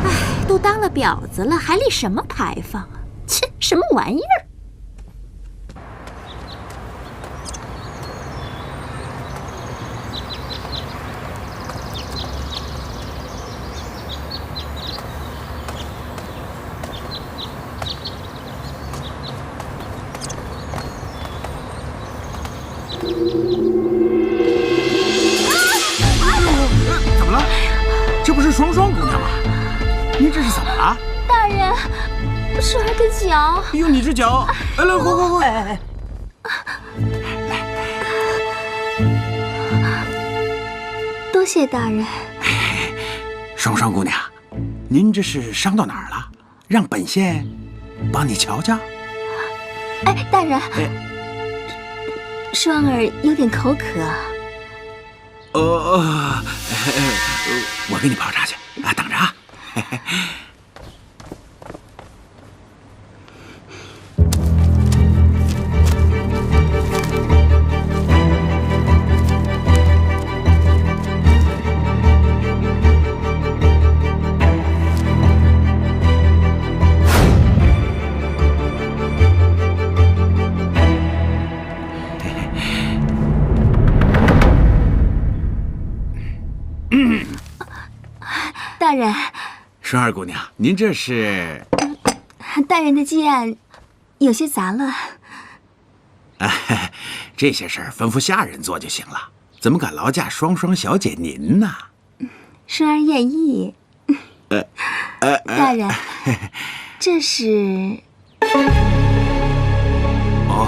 哎，都当了婊子了，还立什么牌坊啊？切，什么玩意儿！怎么了？这不是双双姑娘吗？您这是怎么了？大人，双儿的脚。哎呦，你这脚！来来，快！来，多谢大人。双双姑娘，您这是伤到哪儿了？让本县帮你瞧瞧。哎，大人，双儿有点口渴。我给你泡茶去啊，等着啊。大人，双儿姑娘，您这是？大人的剑有些杂乱。这些事儿吩咐下人做就行了，怎么敢劳驾双双小姐您呢？双儿愿意。大人，这是？哦，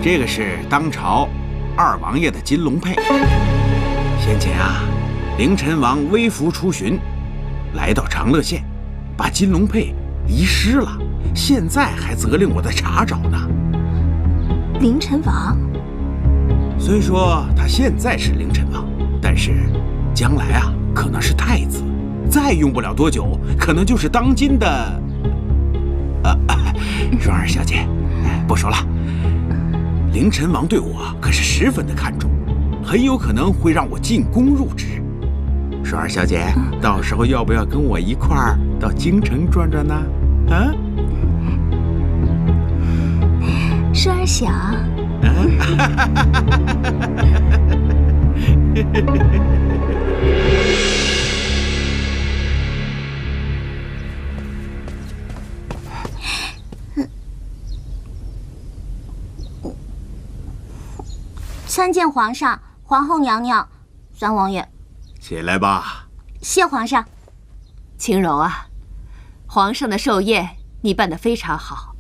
这个是当朝二王爷的金龙佩。先前啊，凌晨王微服出巡，来到长乐县，把金龙佩遗失了，现在还责令我在查找呢。凌晨王，虽说他现在是凌晨王，但是将来啊可能是太子，再用不了多久，可能就是当今的……双儿小姐，不说了。凌晨王对我可是十分的看重，很有可能会让我进宫入职。双儿小姐，到时候要不要跟我一块儿到京城转转呢？啊？双儿想。参见皇上、皇后娘娘、三王爷。起来吧。谢皇上。晴柔啊，皇上的寿宴你办得非常好，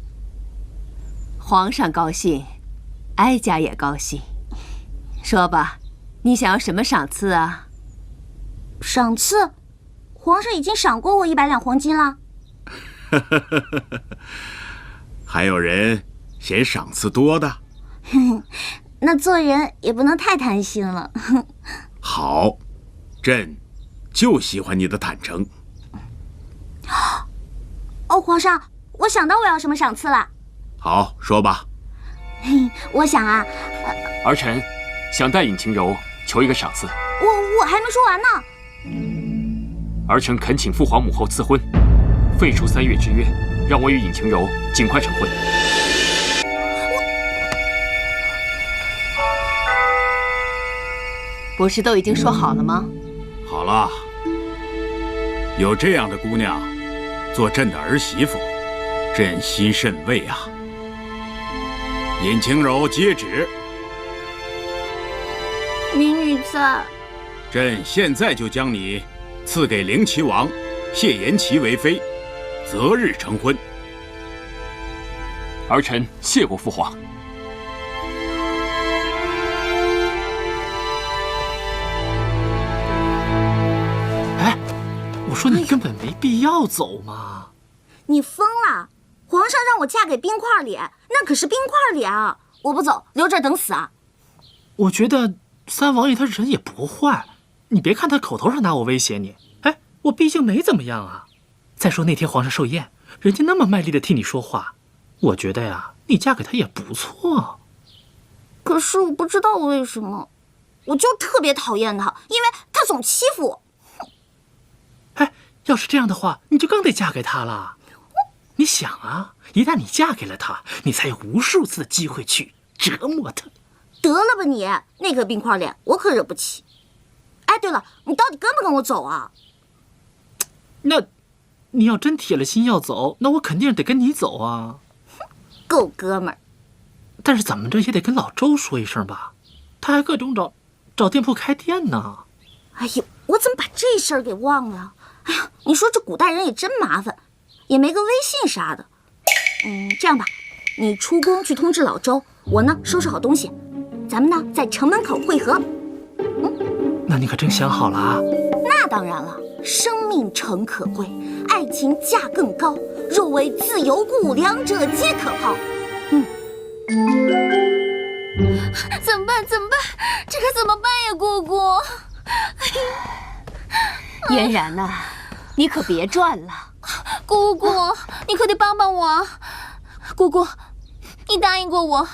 皇上高兴，哀家也高兴。说吧，你想要什么赏赐啊？赏赐？皇上已经赏过我100两黄金了。还有人嫌赏赐多的？那做人也不能太贪心了。好，朕就喜欢你的坦诚。哦，皇上，我想到我要什么赏赐了。好，说吧。我想啊，儿臣想代尹晴柔求一个赏赐。我还没说完呢。儿臣恳请父皇母后赐婚。废除3月之约，让我与尹晴柔尽快成婚。不是都已经说好了吗？好了，有这样的姑娘做朕的儿媳妇，朕心甚慰啊。尹晴柔接旨，民女在。朕现在就将你赐给灵齐王谢延琪为妃，择日成婚。儿臣谢过父皇。我说你根本没必要走嘛！你疯了！皇上让我嫁给冰块脸，那可是冰块脸啊！我不走，留这儿等死啊！我觉得三王爷他人也不坏，你别看他口头上拿我威胁你，哎，我毕竟没怎么样啊。再说那天皇上寿宴，人家那么卖力的替你说话，我觉得呀，你嫁给他也不错。可是我不知道为什么，我就特别讨厌他，因为他总欺负我。哎，要是这样的话，你就更得嫁给他了。你想啊，一旦你嫁给了他，你才有无数次的机会去折磨他。得了吧你，那个冰块脸，我可惹不起。哎，对了，你到底跟不跟我走啊？那，你要真铁了心要走，那我肯定得跟你走啊。够哥们儿。但是怎么着也得跟老周说一声吧，他还各种找店铺开店呢。哎呦，我怎么把这事儿给忘了？哎呀，你说这古代人也真麻烦，也没个微信啥的。这样吧，你出宫去通知老周，我呢收拾好东西，咱们呢在城门口会合。那你可真想好了啊？那当然了，生命诚可贵，爱情价更高。若为自由故，两者皆可抛。怎么办？怎么办？这可怎么办呀，姑姑？嫣然呐，你可别转了。姑姑，你可得帮帮我。姑姑，你答应过我，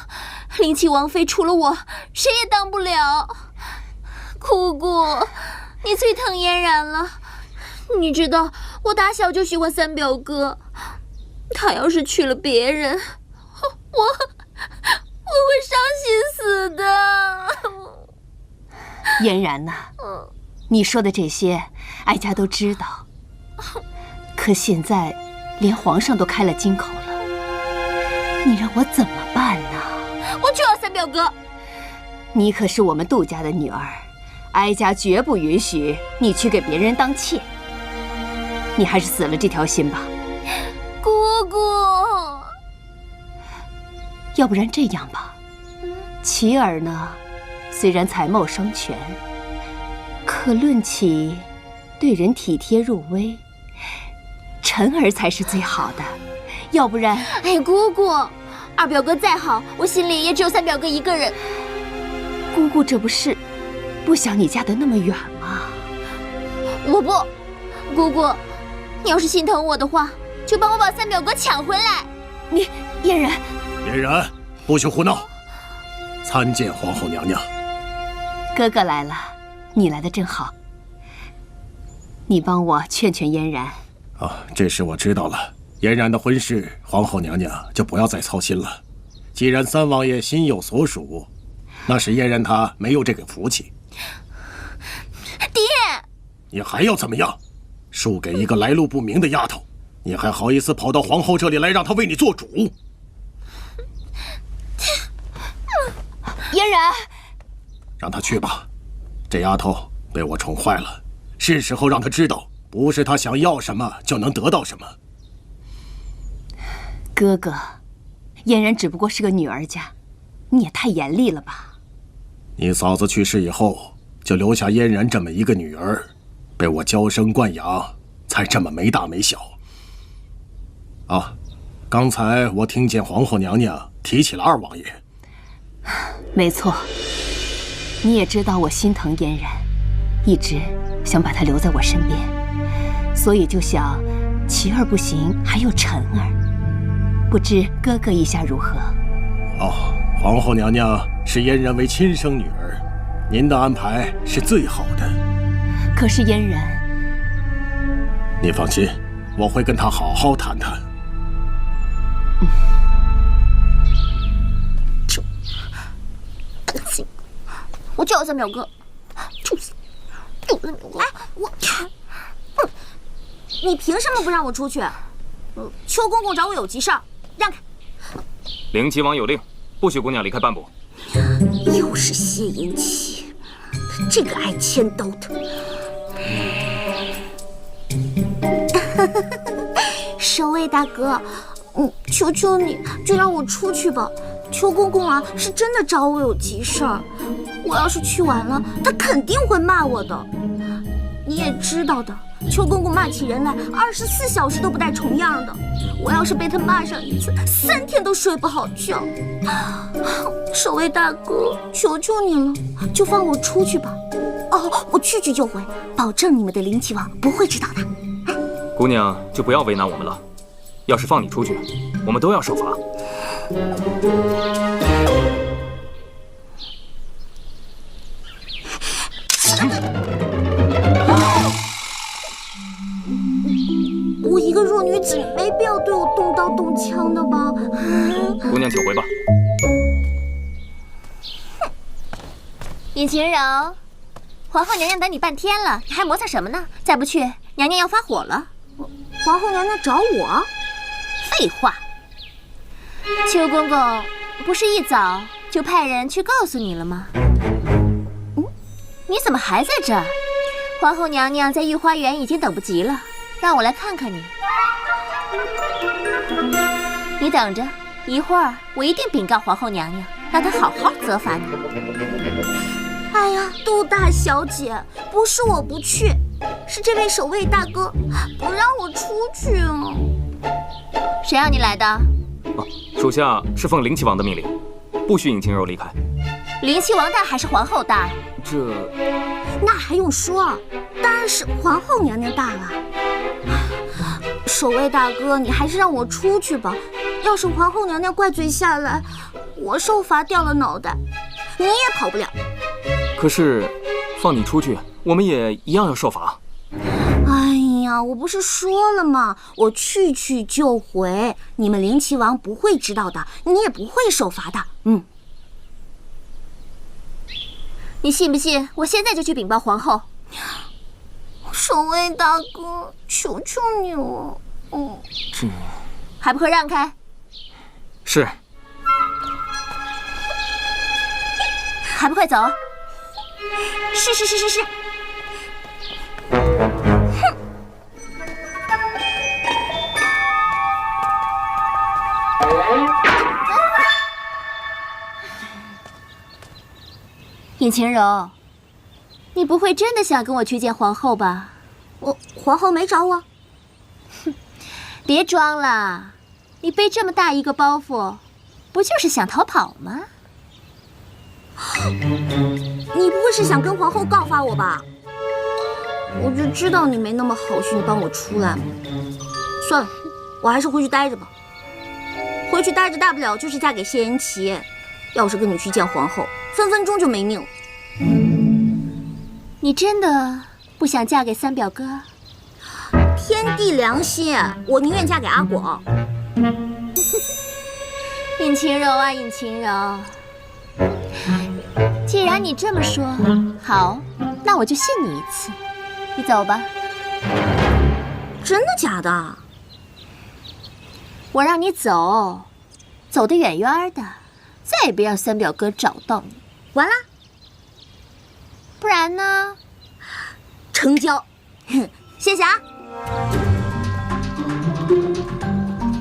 灵齐王妃除了我，谁也当不了。姑姑，你最疼嫣然了。你知道，我打小就喜欢三表哥，他要是娶了别人，我会伤心死的。嫣然呐，你说的这些，哀家都知道。可现在，连皇上都开了金口了，你让我怎么办呢？我就要三表哥。你可是我们杜家的女儿，哀家绝不允许你去给别人当妾。你还是死了这条心吧。姑姑，要不然这样吧，琪儿呢，虽然才貌双全，可论起对人体贴入微，晨儿才是最好的。要不然，哎，姑姑，二表哥再好，我心里也只有三表哥一个人。姑姑这不是不想你嫁得那么远吗？我不，姑姑，你要是心疼我的话，就帮我把三表哥抢回来。你嫣然，嫣然，不许胡闹！参见皇后娘娘。哥哥来了，你来的正好。你帮我劝劝嫣然。这事我知道了。嫣然的婚事，皇后娘娘就不要再操心了。既然三王爷心有所属，那是嫣然她没有这个福气。爹，你还要怎么样？输给一个来路不明的丫头，你还好意思跑到皇后这里来让她为你做主？嫣然，让她去吧。这丫头被我宠坏了，是时候让她知道，不是她想要什么就能得到什么。哥哥，嫣然只不过是个女儿家，你也太严厉了吧？你嫂子去世以后，就留下嫣然这么一个女儿，被我娇生惯养，才这么没大没小。刚才我听见皇后娘娘提起了二王爷。没错，你也知道我心疼嫣然，一直想把她留在我身边，所以就想琪儿不行，还有晨儿。不知哥哥意下如何？皇后娘娘视嫣然为亲生女儿，您的安排是最好的。可是嫣然，你放心，我会跟他好好谈谈。我就要三表哥，就是三表哥！哎，你凭什么不让我出去？邱公公找我有急事儿，让开！灵齐王有令，不许姑娘离开半步。又是谢银齐，他这个爱牵刀的。守卫大哥，求求你，就让我出去吧。邱公公啊，是真的找我有急事儿。我要是去晚了，他肯定会骂我的。你也知道的，邱公公骂起人来24小时都不带重样的。我要是被他骂上一次，3天都睡不好觉。守卫大哥，求求你了，就放我出去吧。哦，我去就回，保证你们的灵齐王不会知道的。姑娘就不要为难我们了。要是放你出去，我们都要受罚。我一个弱女子，没必要对我动刀动枪的吧？姑娘，请回吧。尹晴柔，皇后娘娘等你半天了，你还磨蹭什么呢？再不去，娘娘要发火了。皇后娘娘找我？废话。邱公公不是一早就派人去告诉你了吗？你怎么还在这儿？皇后娘娘在御花园已经等不及了，让我来看看你。你等着，一会儿我一定禀告皇后娘娘，让她好好责罚你。哎呀，杜大小姐，不是我不去，是这位守卫大哥不让我出去啊。谁让你来的？属下是奉灵齐王的命令，不许尹晴柔离开。灵齐王大还是皇后大？这那还用说，当然是皇后娘娘大了。守卫大哥，你还是让我出去吧。要是皇后娘娘怪罪下来，我受罚掉了脑袋，你也跑不了。可是，放你出去，我们也一样要受罚。哎呀，我不是说了吗？我去就回，你们灵齐王不会知道的，你也不会受罚的。你信不信？我现在就去禀报皇后。守卫大哥，求求你了。这还不快让开！是。还不快走！是。尹晴柔，你不会真的想跟我去见皇后吧？皇后没找我。哼，别装了，你背这么大一个包袱，不就是想逃跑吗？你不会是想跟皇后告发我吧？我就知道你没那么好心帮我出来嘛。算了，我还是回去待着吧。回去待着，大不了就是嫁给谢延齐。要是跟你去见皇后，分分钟就没命了。你真的不想嫁给三表哥？天地良心，我宁愿嫁给阿广。尹晴柔啊，尹晴柔，既然你这么说，好，那我就信你一次。你走吧。真的假的？我让你走，走得远远的，再也别让三表哥找到你。完了。不然呢？成交。谢谢啊。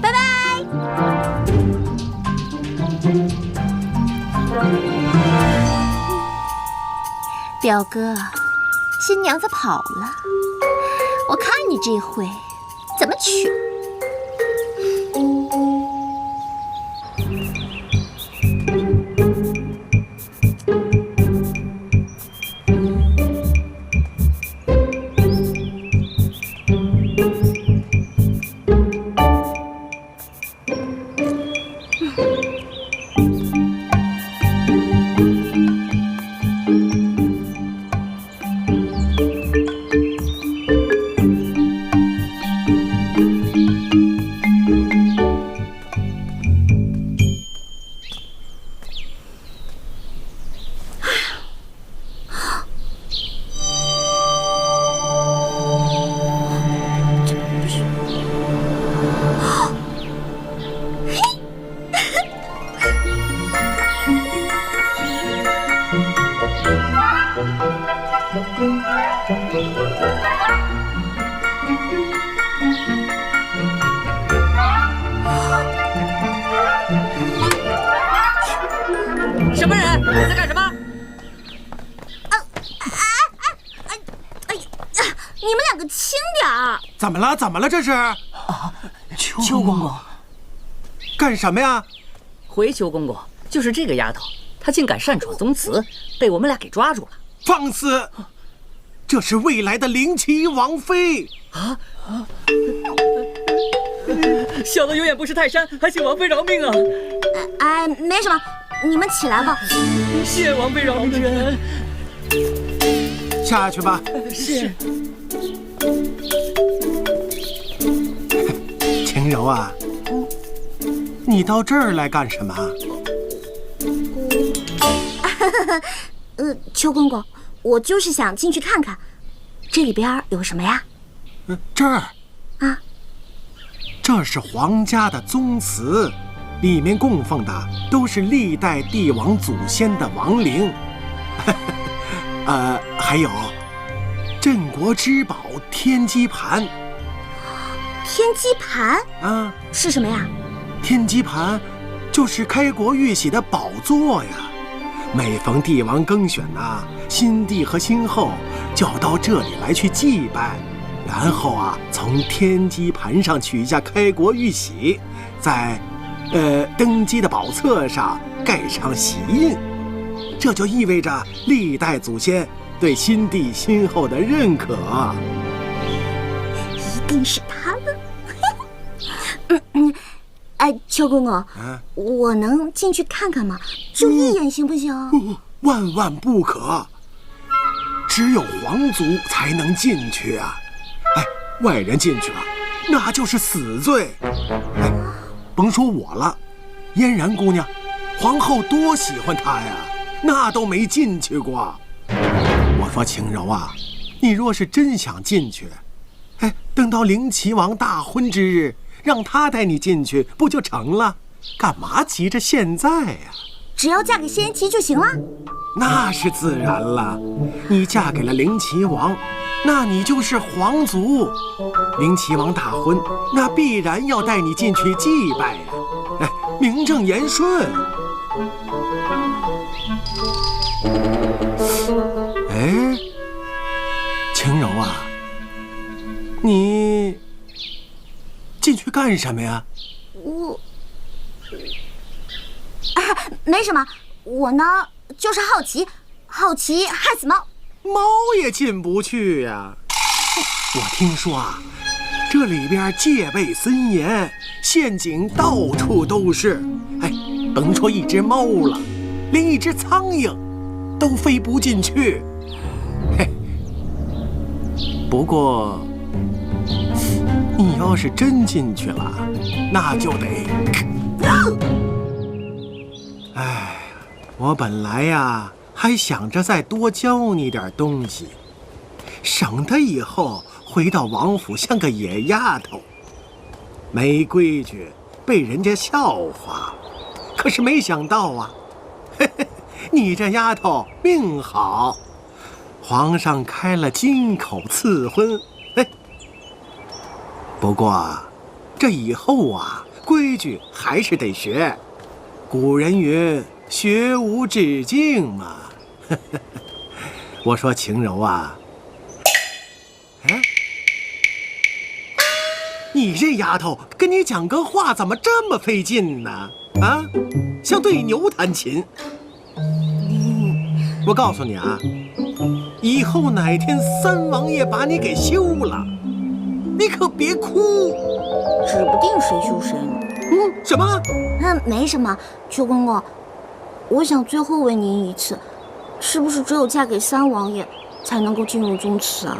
拜拜。表哥，新娘子跑了，我看你这回怎么娶。什么人？你在干什么？你们两个轻点儿！怎么了？怎么了？这是？邱公公，干什么呀？回邱公公，就是这个丫头，她竟敢擅闯宗祠，被我们俩给抓住了。放肆！这是未来的灵齐王妃啊！小的有眼不识泰山，还请王妃饶命啊！哎，没什么，你们起来吧。谢王妃饶命人。下去吧。是。晴柔啊，你到这儿来干什么？邱公公，我就是想进去看看，这里边有什么呀？这儿啊，这是皇家的宗祠，里面供奉的都是历代帝王祖先的亡灵。还有镇国之宝天机盘。天机盘啊，是什么呀？天机盘就是开国玉玺的宝座呀。每逢帝王更选新帝和新后就要到这里来去祭拜，然后从天机盘上取下开国玉玺，在登基的宝册上盖上玺印，这就意味着历代祖先对新帝新后的认可。一定是他们。邱公公，我能进去看看吗？就一眼行不行？万万不可，只有皇族才能进去啊！外人进去了，那就是死罪。甭说我了，嫣然姑娘，皇后多喜欢她呀，那都没进去过。我说晴柔啊，你若是真想进去，等到灵齐王大婚之日，让他带你进去不就成了？干嘛急着现在呀？只要嫁给谢延琪就行了。那是自然了，你嫁给了灵齐王，那你就是皇族。灵齐王大婚，那必然要带你进去祭拜呀，名正言顺。晴柔啊，你进去干什么呀？我没什么，我呢就是好奇害死猫。猫也进不去呀。我听说这里边戒备森严，陷阱到处都是。甭说一只猫了，连一只苍蝇都飞不进去。不过你要是真进去了，那就得……我本来还想着再多教你点东西，省得以后回到王府像个野丫头，没规矩，被人家笑话。可是没想到你这丫头命好，皇上开了金口赐婚。不过这以后规矩还是得学。古人云，学无止境嘛。我说晴柔你这丫头跟你讲个话怎么这么费劲呢？像对牛弹琴。我告诉你以后哪天三王爷把你给休了，你可别哭。指不定谁休谁呢。什么？没什么，邱公公，我想最后问您一次，是不是只有嫁给三王爷才能够进入宗祠啊？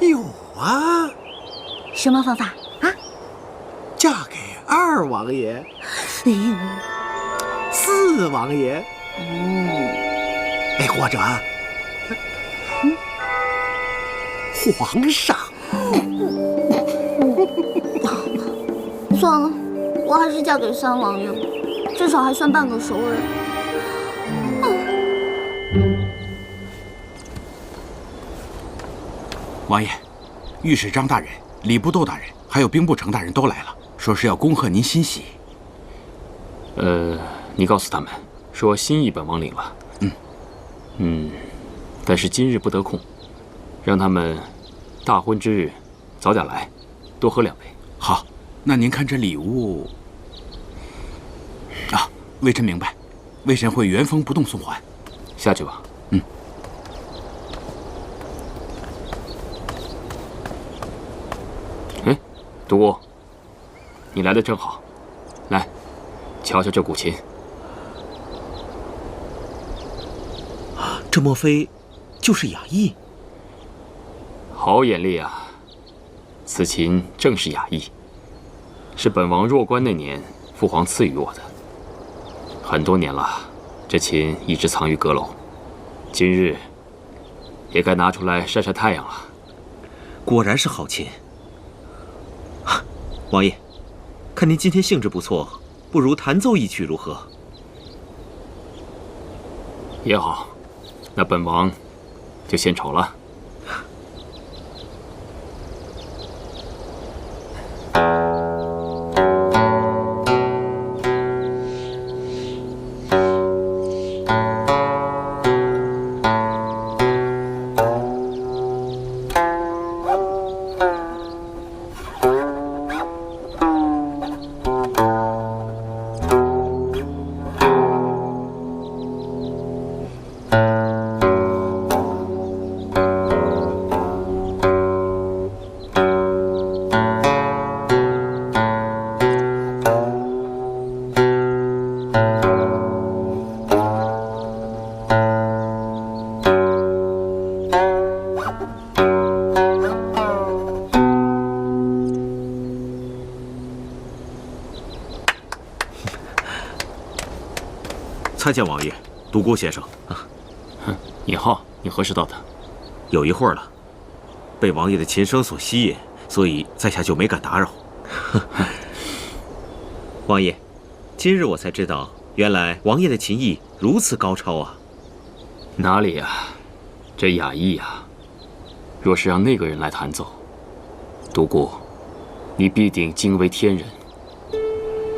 有什么方法嫁给二王爷、四王爷，或者皇上。算了，我还是嫁给三王爷吧，至少还算半个熟人。王爷，御史张大人、礼部窦大人还有兵部程大人都来了，说是要恭贺您新喜。你告诉他们，说心意本王领了。但是今日不得空，让他们大婚之日早点来，多喝2杯。好，那您看这礼物啊，微臣明白，微臣会原封不动送还。下去吧。独孤，你来的正好，来，瞧瞧这古琴。这莫非就是雅意？好眼力啊！此琴正是雅意，是本王弱冠那年父皇赐予我的。很多年了，这琴一直藏于阁楼，今日也该拿出来晒晒太阳了。果然是好琴。王爷，看您今天兴致不错，不如弹奏一曲如何？也好，那本王就献丑了。参见王爷，独孤先生。尹浩，你何时到的？有一会儿了，被王爷的琴声所吸引，所以在下就没敢打扰。王爷，今日我才知道，原来王爷的琴艺如此高超啊！哪里呀，这雅意呀，若是让那个人来弹奏，独孤，你必定惊为天人。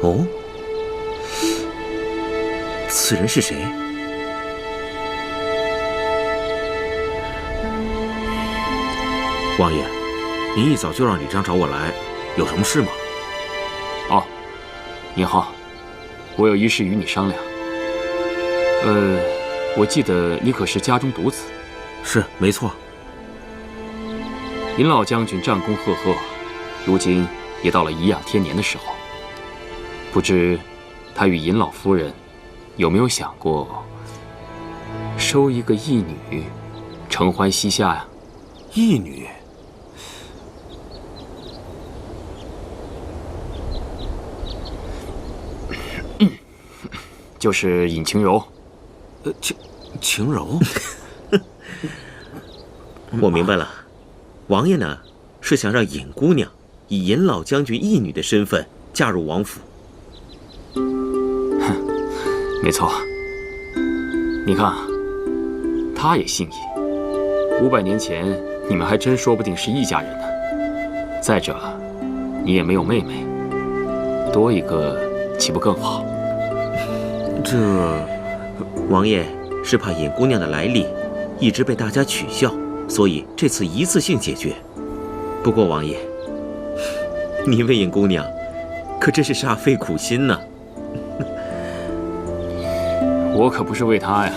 哦，此人是谁？王爷，您一早就让李章找我来，有什么事吗？哦，尹浩，我有一事与你商量。我记得你可是家中独子。是，没错。尹老将军战功赫赫，如今也到了颐养天年的时候，不知他与尹老夫人有没有想过收一个义女，承欢膝下呀？义女？就是尹晴柔。晴柔？我明白了，王爷呢是想让尹姑娘以尹老将军义女的身份嫁入王府。没错。你看，他也姓尹，500年前你们还真说不定是一家人呢。再者，你也没有妹妹，多一个岂不更好？这王爷是怕尹姑娘的来历一直被大家取笑，所以这次一次性解决。不过王爷，你为尹姑娘可真是煞费苦心呢。我可不是为她呀，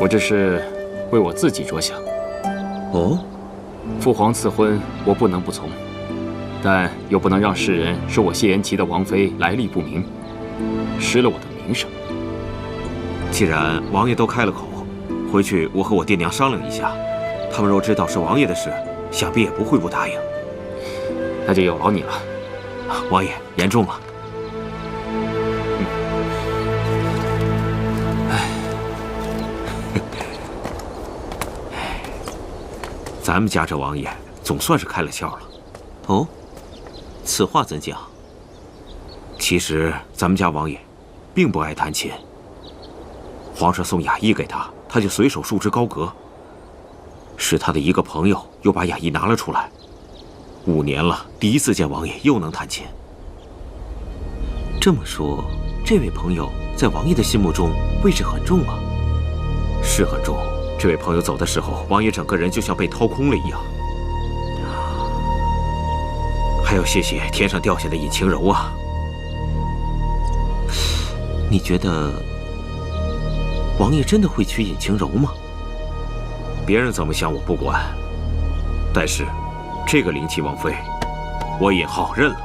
我这是为我自己着想。哦，父皇赐婚，我不能不从，但又不能让世人说我谢延琪的王妃来历不明，失了我的名声。既然王爷都开了口，回去我和我爹娘商量一下，他们若知道是王爷的事，想必也不会不答应。那就有劳你了。王爷言重了。咱们家这王爷总算是开了窍了。哦，此话怎讲？其实咱们家王爷并不爱弹琴。皇上送雅意给他，他就随手束之高阁。是他的一个朋友又把雅意拿了出来。5年了，第一次见王爷又能弹琴。这么说，这位朋友在王爷的心目中位置很重啊。是很重。这位朋友走的时候，王爷整个人就像被掏空了一样。还要谢谢天上掉下的尹晴柔啊。你觉得王爷真的会娶尹晴柔吗？别人怎么想我不管，但是这个灵齐王妃，我尹浩认了。